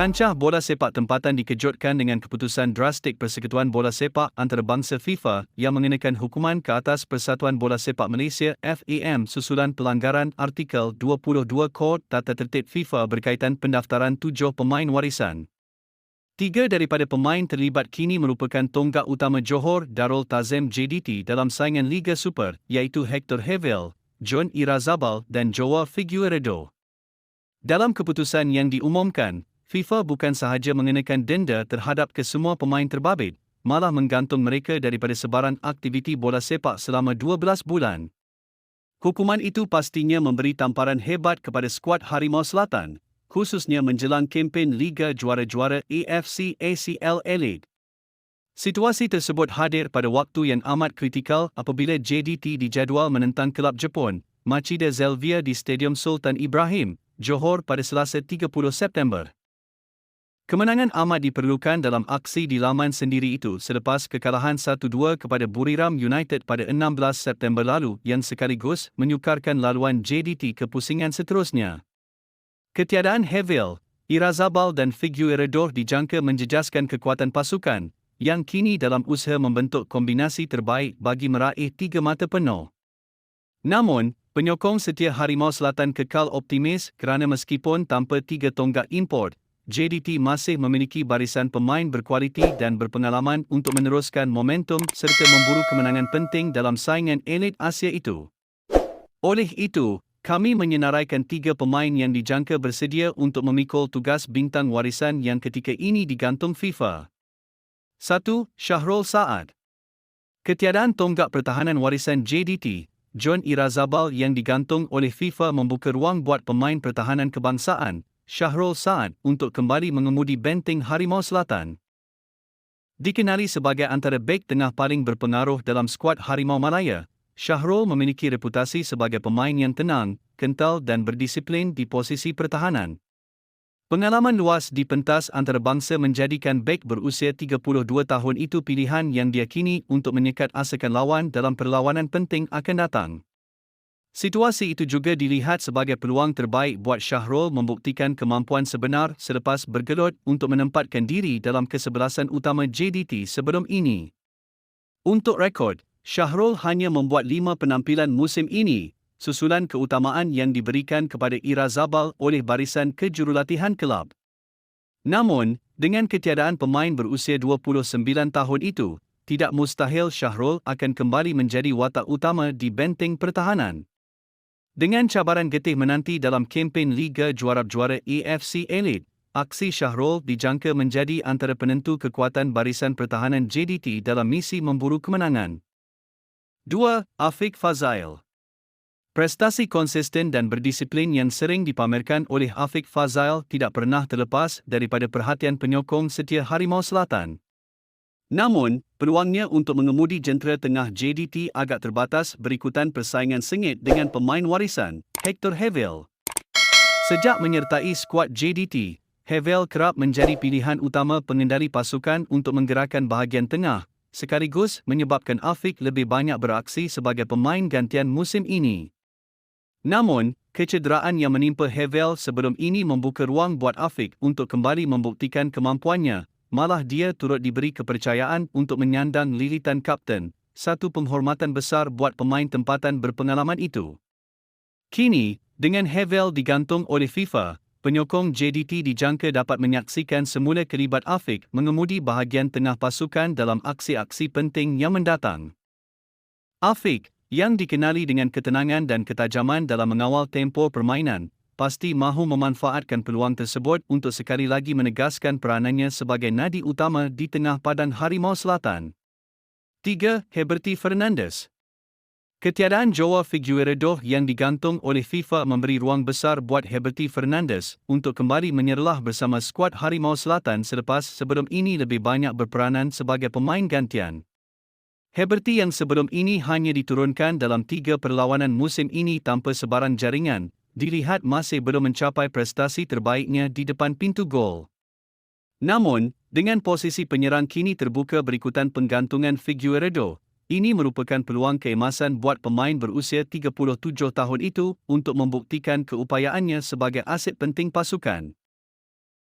Kancah bola sepak tempatan dikejutkan dengan keputusan drastik Persekutuan Bola Sepak Antarabangsa FIFA yang mengenakan hukuman ke atas Persatuan Bola Sepak Malaysia FAM susulan pelanggaran Artikel 22 Kod Tata Tertib FIFA berkaitan pendaftaran 7 pemain warisan. 3 daripada pemain terlibat kini merupakan tonggak utama Johor Darul Tazim JDT dalam saingan Liga Super iaitu Hector Hevel, John Irazabal dan Joao Figueiredo. Dalam keputusan yang diumumkan, FIFA bukan sahaja mengenakan denda terhadap kesemua pemain terbabit, malah menggantung mereka daripada sebaran aktiviti bola sepak selama 12 bulan. Hukuman itu pastinya memberi tamparan hebat kepada skuad Harimau Selatan, khususnya menjelang kempen Liga Juara-Juara AFC ACL Elite. Situasi tersebut hadir pada waktu yang amat kritikal apabila JDT dijadual menentang kelab Jepun, Machida Zelvia di Stadium Sultan Ibrahim, Johor pada Selasa 30 September. Kemenangan amat diperlukan dalam aksi di laman sendiri itu selepas kekalahan 1-2 kepada Buriram United pada 16 September lalu yang sekaligus menyukarkan laluan JDT ke pusingan seterusnya. Ketiadaan Hevel, Irazabal dan Figueiredo dijangka menjejaskan kekuatan pasukan, yang kini dalam usaha membentuk kombinasi terbaik bagi meraih 3 mata penuh. Namun, penyokong setia Harimau Selatan kekal optimis kerana meskipun tanpa 3 tonggak import, JDT masih memiliki barisan pemain berkualiti dan berpengalaman untuk meneruskan momentum serta memburu kemenangan penting dalam saingan elit Asia itu. Oleh itu, kami menyenaraikan 3 pemain yang dijangka bersedia untuk memikul tugas bintang warisan yang ketika ini digantung FIFA. 1. Shahrul Saad. Ketiadaan tonggak pertahanan warisan JDT, John Irazabal yang digantung oleh FIFA membuka ruang buat pemain pertahanan kebangsaan, Shahrul Saad untuk kembali mengemudi benteng Harimau Selatan. Dikenali sebagai antara bek tengah paling berpengaruh dalam skuad Harimau Malaya, Shahrul memiliki reputasi sebagai pemain yang tenang, kental dan berdisiplin di posisi pertahanan. Pengalaman luas di pentas antarabangsa menjadikan bek berusia 32 tahun itu pilihan yang diyakini untuk menyekat asakan lawan dalam perlawanan penting akan datang. Situasi itu juga dilihat sebagai peluang terbaik buat Shahrul membuktikan kemampuan sebenar selepas bergelut untuk menempatkan diri dalam kesebelasan utama JDT sebelum ini. Untuk rekod, Shahrul hanya membuat 5 penampilan musim ini, susulan keutamaan yang diberikan kepada Irazabal oleh barisan kejurulatihan kelab. Namun, dengan ketiadaan pemain berusia 29 tahun itu, tidak mustahil Shahrul akan kembali menjadi watak utama di benteng pertahanan. Dengan cabaran getih menanti dalam kempen Liga Juara-Juara AFC Elite, aksi Shahrul dijangka menjadi antara penentu kekuatan barisan pertahanan JDT dalam misi memburu kemenangan. 2. Afiq Fazail. Prestasi konsisten dan berdisiplin yang sering dipamerkan oleh Afiq Fazail tidak pernah terlepas daripada perhatian penyokong setia Harimau Selatan. Namun, peluangnya untuk mengemudi jentera tengah JDT agak terbatas berikutan persaingan sengit dengan pemain warisan, Hector Hevel. Sejak menyertai skuad JDT, Hevel kerap menjadi pilihan utama pengendali pasukan untuk menggerakkan bahagian tengah, sekaligus menyebabkan Afiq lebih banyak beraksi sebagai pemain gantian musim ini. Namun, kecederaan yang menimpa Hevel sebelum ini membuka ruang buat Afiq untuk kembali membuktikan kemampuannya. Malah dia turut diberi kepercayaan untuk menyandang lilitan kapten, satu penghormatan besar buat pemain tempatan berpengalaman itu. Kini, dengan Hevel digantung oleh FIFA, penyokong JDT dijangka dapat menyaksikan semula kelibat Afiq mengemudi bahagian tengah pasukan dalam aksi-aksi penting yang mendatang. Afiq, yang dikenali dengan ketenangan dan ketajaman dalam mengawal tempo permainan, pasti mahu memanfaatkan peluang tersebut untuk sekali lagi menegaskan peranannya sebagai nadi utama di tengah padang Harimau Selatan. 3. Heberty Fernandes. Ketiadaan Joao Figueiredo yang digantung oleh FIFA memberi ruang besar buat Heberty Fernandes untuk kembali menyerlah bersama skuad Harimau Selatan selepas sebelum ini lebih banyak berperanan sebagai pemain gantian. Heberty yang sebelum ini hanya diturunkan dalam 3 perlawanan musim ini tanpa sebarang jaringan, dilihat masih belum mencapai prestasi terbaiknya di depan pintu gol. Namun, dengan posisi penyerang kini terbuka berikutan penggantungan Figueiredo, ini merupakan peluang keemasan buat pemain berusia 37 tahun itu untuk membuktikan keupayaannya sebagai aset penting pasukan.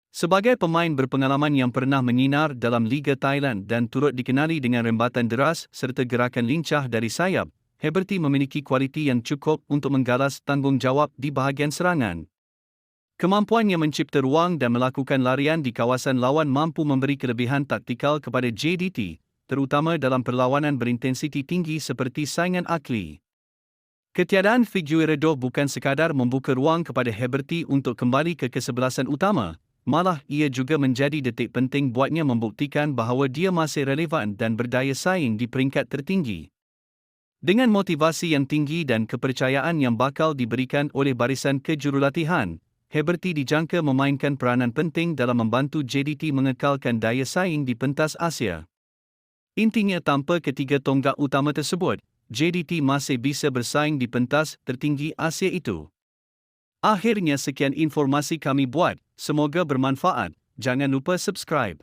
Sebagai pemain berpengalaman yang pernah menyinar dalam Liga Thailand dan turut dikenali dengan rembatan deras serta gerakan lincah dari sayap, Heberty memiliki kualiti yang cukup untuk menggalas tanggungjawab di bahagian serangan. Kemampuannya mencipta ruang dan melakukan larian di kawasan lawan mampu memberi kelebihan taktikal kepada JDT, terutama dalam perlawanan berintensiti tinggi seperti saingan akli. Ketiadaan Figueiredo bukan sekadar membuka ruang kepada Heberty untuk kembali ke kesebelasan utama, malah ia juga menjadi detik penting buatnya membuktikan bahawa dia masih relevan dan berdaya saing di peringkat tertinggi. Dengan motivasi yang tinggi dan kepercayaan yang bakal diberikan oleh barisan kejurulatihan, Heberty dijangka memainkan peranan penting dalam membantu JDT mengekalkan daya saing di pentas Asia. Intinya tanpa ketiga tonggak utama tersebut, JDT masih bisa bersaing di pentas tertinggi Asia itu. Akhirnya sekian informasi kami buat, semoga bermanfaat. Jangan lupa subscribe.